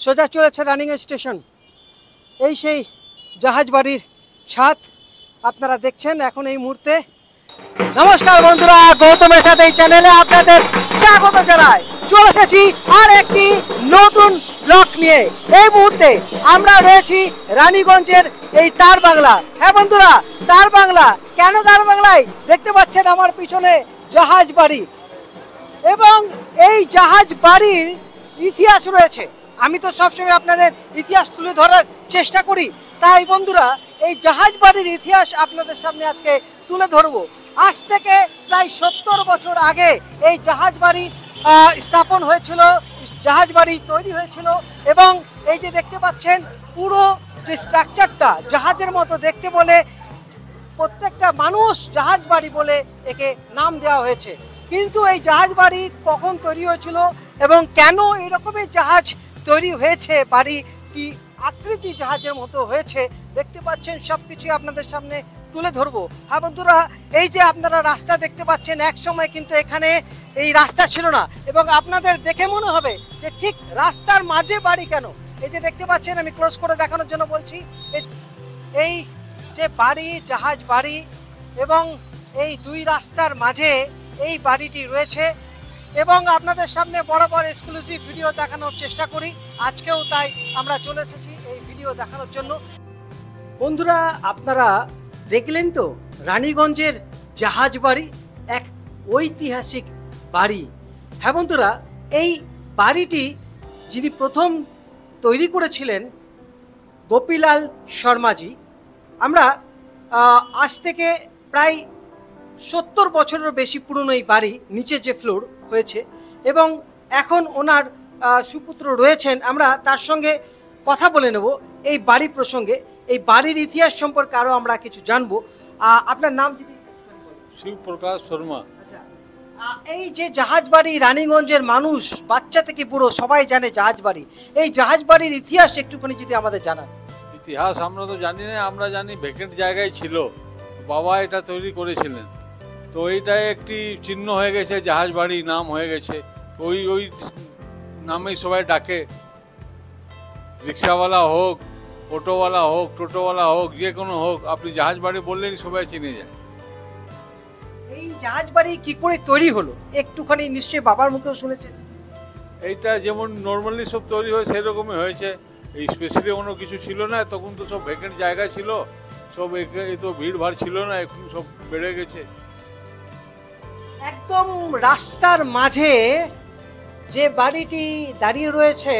সোজা চলেছে running station. এই সেই জাহাজ বাড়ির ছাদ আপনারা দেখছেন এখন এই মুহূর্তে। নমস্কার বন্ধুরা, গৌতমের সাথে এই চ্যানেলে আপনাদের স্বাগত জানাই। চলে এসেছি আর একটি নতুন ব্লগ নিয়ে। এই মুহূর্তে আমরা রয়েছি রানীগঞ্জের এই তার বাংলা। হ্যাঁ বন্ধুরা, তার বাংলা। কেন তার বাংলায়? দেখতে পাচ্ছেন আমার পিছনে জাহাজ বাড়ি, এবং এই জাহাজ বাড়ির ইতিহাস রয়েছে। আমি তো সবসময় আপনাদের ইতিহাস তুলে ধরার চেষ্টা করি, তাই বন্ধুরা এই জাহাজ বাড়ির ইতিহাস আপনাদের সামনে আজকে তুলে ধরবো। আজ থেকে প্রায় 70 বছর আগে এই জাহাজ বাড়ি স্থাপন হয়েছিল, জাহাজ বাড়ি তৈরি হয়েছিল, এবং এই যে দেখতে পাচ্ছেন পুরো যে স্ট্রাকচারটা জাহাজের মতো দেখতে বলে প্রত্যেকটা মানুষ জাহাজ বাড়ি বলে একে নাম দেওয়া হয়েছে। কিন্তু এই জাহাজ বাড়ি কখন তৈরি হয়েছিল এবং কেন এরকমের জাহাজ তৈরি হয়েছে, বাড়ি কি আকৃতি জাহাজের মতো হয়েছে, দেখতে পাচ্ছেন সবকিছু আপনাদের সামনে তুলে ধরবো। হ্যাঁ বন্ধুরা, এই যে আপনারা রাস্তা দেখতে পাচ্ছেন, এক সময় কিন্তু এখানে এই রাস্তা ছিল না, এবং আপনাদের দেখে মনে হবে যে ঠিক রাস্তার মাঝে বাড়ি কেন। এই যে দেখতে পাচ্ছেন, আমি ক্লোজ করে দেখানোর জন্য বলছি, এই যে বাড়ি, জাহাজ বাড়ি, এবং এই দুই রাস্তার মাঝে এই বাড়িটি রয়েছে। এবং আপনাদের সামনে বরাবর এক্সক্লুসিভ ভিডিও দেখানোর চেষ্টা করি, আজকেও তাই আমরা চলে এসেছি এই ভিডিও দেখানোর জন্য। বন্ধুরা আপনারা দেখলেন তো রানীগঞ্জের জাহাজ বাড়ি, এক ঐতিহাসিক বাড়ি। হ্যাঁ বন্ধুরা, এই বাড়িটি যিনি প্রথম তৈরি করেছিলেন গোপীলাল শর্মাজি। আমরা আজ থেকে প্রায় 70 বছরের বেশি পুরনো এই বাড়ি, নিচে যে ফ্লোর হয়েছে, এবং এখন ওনার সুপুত্র রয়েছেন। আমরা তার সঙ্গে কথা বলে নেব এই বাড়ি প্রসঙ্গে, এই বাড়ির ইতিহাস সম্পর্কে আরও আমরা কিছু জানবো। আপনার নাম যদি? শিবপ্রকাশ শর্মা। আচ্ছা, এই যে জাহাজ বাড়ি, রানীগঞ্জের মানুষ বাচ্চা থেকে বুড়ো সবাই জানে জাহাজ বাড়ি। এই জাহাজ বাড়ির ইতিহাস একটুখানি যদি আমাদের জানান। ইতিহাস আমরা তো জানি না, আমরা জানি ভ্যাকেন্ট জায়গায় ছিল, বাবা এটা তৈরি করেছিলেন, তো এইটাই একটি চিহ্ন হয়ে গেছে, জাহাজ বাড়ি নাম হয়ে গেছে। ওই ওই নামেই সবাই ডাকে, রিক্সাওয়ালা হোক, অটোওয়ালা হোক, টোটোওয়ালা হোক, যে কোনো হোক, আপনি জাহাজ বাড়ি বললেই সবাই চিনে যায়। এই জাহাজ বাড়ি কি করে তৈরি হলো একটুখানি নিশ্চয়ই বাবার মুখেও শুনেছেন। এইটা যেমন নর্মালি সব তৈরি হয় সেরকমই হয়েছে, এই স্পেশালি কোনো কিছু ছিল না, তখন তো সব ভ্যাকেন্ট জায়গা ছিল, সব এই তো ভিড় ভাড় ছিল না, এখন সব বেড়ে গেছে। একদম রাস্তার মাঝে যে বাড়িটি দাঁড়িয়ে রয়েছে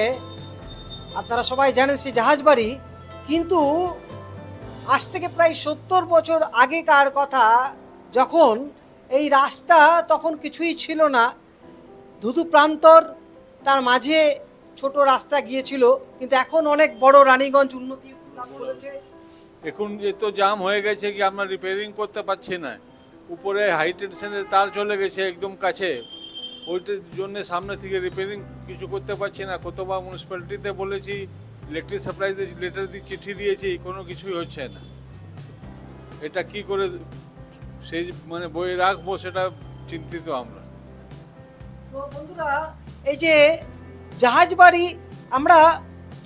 আপনারা সবাই জানেন সে জাহাজ বাড়ি, কিন্তু আজ থেকে প্রায় 70 বছর আগেকার কথা, যখন এই রাস্তা তখন কিছুই ছিল না, ধুধু প্রান্তর, তার মাঝে ছোট রাস্তা গিয়েছিল, কিন্তু এখন অনেক বড় রানীগঞ্জ উন্নতি লাভ করেছে। এখন এত জাম হয়ে গেছে কি আমরা রিপেয়ারিং করতে পারছি না, উপরে হাই টেনশনের তার চলে গেছে একদম কাছে, ওইটার জন্য সামনে থেকে রিপেয়ারিং কিছু করতে পারছি না। কতবার মিউনিসিপ্যালিটিতে বলেছি, ইলেকট্রিক সাপ্লাই লেটার দিয়ে চিঠি দিয়েছি, কোনো কিছুই হচ্ছে না। এটা কি করে সেই মানে বই রাখবো সেটা চিন্তিত আমরা। তো বন্ধুরা এই যে জাহাজ বাড়ি, আমরা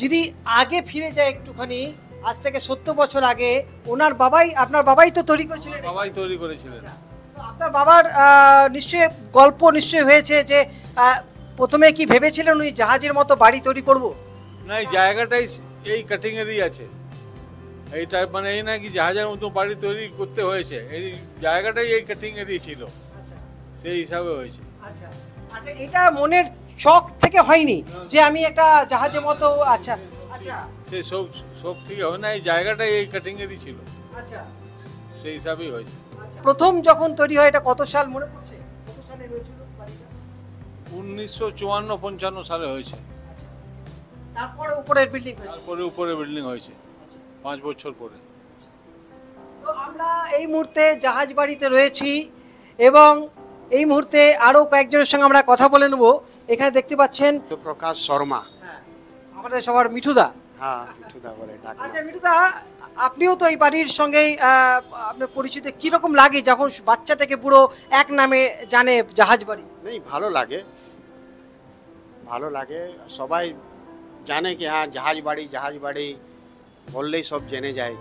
যদি আগে ফিরে যাই একটুখানি, আজ থেকে 70 বছর আগে ওনার বাবাই, আপনার বাবাই তো তৈরি করেছিলেন। বাবাই তৈরি করেছিলেন। তো আপনার বাবার নিশ্চয়ই গল্প নিশ্চয়ই হয়েছে যে প্রথমে কি ভেবেছিলেন উনি জাহাজের মতো বাড়ি তৈরি করব? না, এই জায়গাটাই এই কাটিং এরই আছে, এইটা মানে এই না কি জাহাজের মতো বাড়ি তৈরি করতে হয়েছে, এই জায়গাটাই এই কাটিং এরই ছিল, সেই হিসাবে হয়েছে। আচ্ছা আচ্ছা, এটা মনের শখ থেকে হয়নি যে আমি একটা জাহাজের মতো? আচ্ছা আচ্ছা, সেই সব থেকে হয় না, এই জায়গাটাই এই কাটিং এরই ছিল, আচ্ছা সেই হিসাবেই হয়েছে। প্রথম যখন তৈরি হয় এটা কত সাল মনে পড়ছে? কত সালে হয়েছিল বাড়িটা? 1954-55 সালে হয়েছে। আচ্ছা, তারপরে উপরের বিল্ডিং হয়েছে? তারপরে উপরে বিল্ডিং হয়েছে 5 বছর পরে। তো আমরা এই মুহূর্তে জাহাজ বাড়িতে রয়েছি, এবং এই মুহূর্তে আরো কয়েকজনের সঙ্গে আমরা কথা বলে নেব। এখানে দেখতে পাচ্ছেন প্রকাশ শর্মা। আমাদের সবার মিঠুদা। হ্যাঁ, মিঠুদা বলে ডাকে। আচ্ছা মিঠুদা, আপনিও তো এই বাড়ির সঙ্গেই আপনার পরিচিত, কিরকম লাগে যখন বাচ্চা থেকে বুড়ো এক নামে জানে জাহাজ বাড়ি? নেই, ভালো লাগে, ভালো লাগে। সবাই জানে কি হ্যাঁ জাহাজ বাড়ি বললেই সব জেনে যায়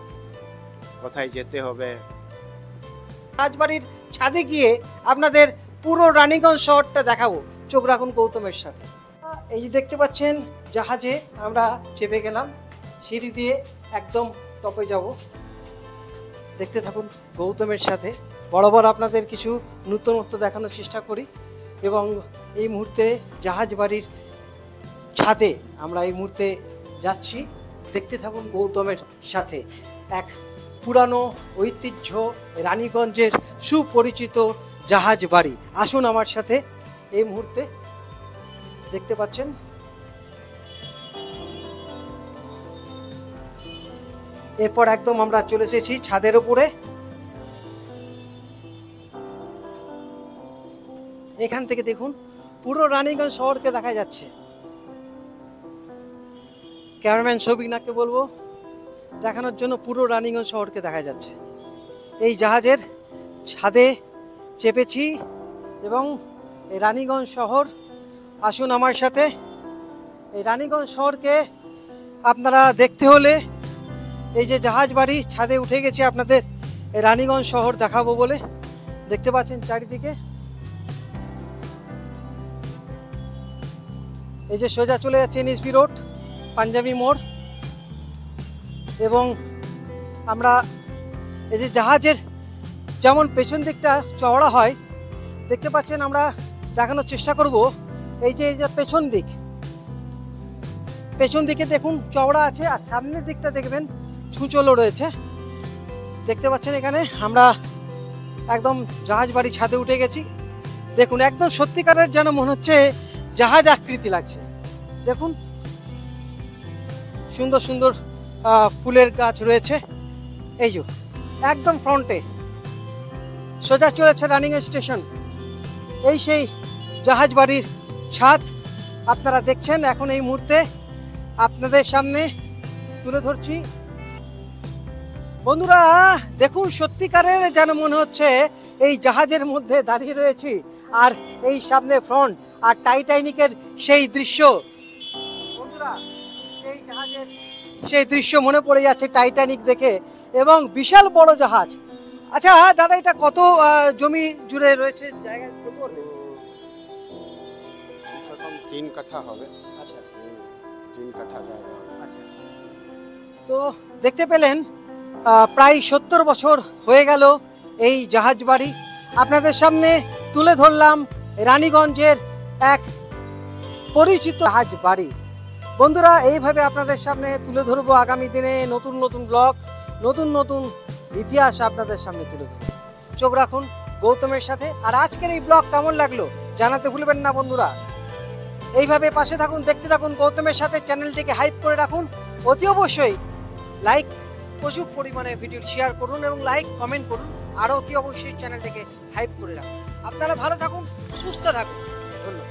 কোথায় যেতে হবে। রাজবাড়ির ছাদে গিয়ে আপনাদের পুরো রানীগঞ্জ শহরটা দেখাবো, চোখ রাখুন গৌতমের সাথে। এই যে দেখতে পাচ্ছেন জাহাজে আমরা চেপে গেলাম, সিঁড়ি দিয়ে একদম টপে যাব। দেখতে থাকুন গৌতমের সাথে, বরাবর আপনাদের কিছু নতুনত্ব দেখানোর চেষ্টা করি। এবং এই মুহূর্তে জাহাজ বাড়ির ছাদে আমরা এই মুহূর্তে যাচ্ছি, দেখতে থাকুন গৌতমের সাথে। এক পুরানো ঐতিহ্য রানীগঞ্জের সুপরিচিত জাহাজ বাড়ি, আসুন আমার সাথে। এই মুহূর্তে দেখতে পাচ্ছেন এরপর একদম আমরা চলে এসেছি ছাদের উপরে। এখান থেকে দেখুন পুরো রানীগঞ্জ শহরকে দেখা যাচ্ছে। ক্যামেরাম্যান সৌভিকনাথকে বলবো দেখানোর জন্য পুরো রানীগঞ্জ শহরকে দেখা যাচ্ছে। এই জাহাজের ছাদে চেপেছি এবং এই রানীগঞ্জ শহর, আসুন আমার সাথে। এই রানীগঞ্জ শহরকে আপনারা দেখতে হলে এই যে জাহাজ বাড়ি ছাদে উঠে গেছে, আপনাদের এই রানীগঞ্জ শহর দেখাবো বলে। দেখতে পাচ্ছেন চারিদিকে, এই যে সোজা চলে যাচ্ছে এনএসপি রোড, পাঞ্জাবি মোড়। এবং আমরা এই যে জাহাজের যেমন পেছন দিকটা চওড়া হয়, দেখতে পাচ্ছেন, আমরা দেখানোর চেষ্টা করব। এই যে পেছন দিকে দেখুন চওড়া আছে, আর সামনের দিকটা দেখবেন ছুঁচলো রয়েছে। দেখতে পাচ্ছেন এখানে আমরা একদম জাহাজ বাড়ি ছাদে উঠে গেছি। দেখুন একদম সত্যিকারের যেন মনে হচ্ছে জাহাজ আকৃতি লাগছে। দেখুন সুন্দর সুন্দর ফুলের গাছ রয়েছে। এই যে একদম ফ্রন্টে সোজা চলেছে রানিগঞ্জ স্টেশন। এই সেই জাহাজ বাড়ির ছাদ আপনারা দেখছেন, এখন এই মুহূর্তে আপনাদের সামনে তুলে ধরছি। বন্ধুরা দেখুন সত্যিকারের যেন মনে হচ্ছে এই জাহাজের মধ্যে দাঁড়িয়ে রয়েছি, আর এই সামনে ফ্রন্ট আর টাইটানিকের সেই দৃশ্য। বন্ধুরা সেই জাহাজের সেই দৃশ্য মনে পড়ে যাচ্ছে টাইটানিক দেখে, এবং বিশাল বড় জাহাজ। আচ্ছা দাদা, এটা কত জমি জুড়ে রয়েছে জায়গা? সেরকম 3 কাঠা হবে। আচ্ছা 3 কাঠা জায়গা। আচ্ছা, তো দেখতে পেলেন প্রায় 70 বছর হয়ে গেল এই জাহাজ বাড়ি। আপনাদের সামনে তুলে ধরলাম রানীগঞ্জের এক পরিচিত জাহাজ বাড়ি। বন্ধুরা এইভাবে আপনাদের সামনে তুলে ধরবো আগামী দিনে নতুন নতুন ব্লগ, নতুন নতুন ইতিহাস আপনাদের সামনে তুলে ধরবো। চোখ রাখুন গৌতমের সাথে। আর আজকের এই ব্লগ কেমন লাগলো জানাতে ভুলবেন না বন্ধুরা। এইভাবে পাশে থাকুন, দেখতে থাকুন গৌতমের সাথে। চ্যানেলটিকে হাইপ করে রাখুন, অতি অবশ্যই লাইক, প্রচুর পরিমাণে ভিডিও শেয়ার করুন এবং লাইক কমেন্ট করুন। আরও অতি অবশ্যই চ্যানেলটিকে হাইপ করে রাখুন। আপনারা ভালো থাকুন, সুস্থ থাকুন, ধন্যবাদ।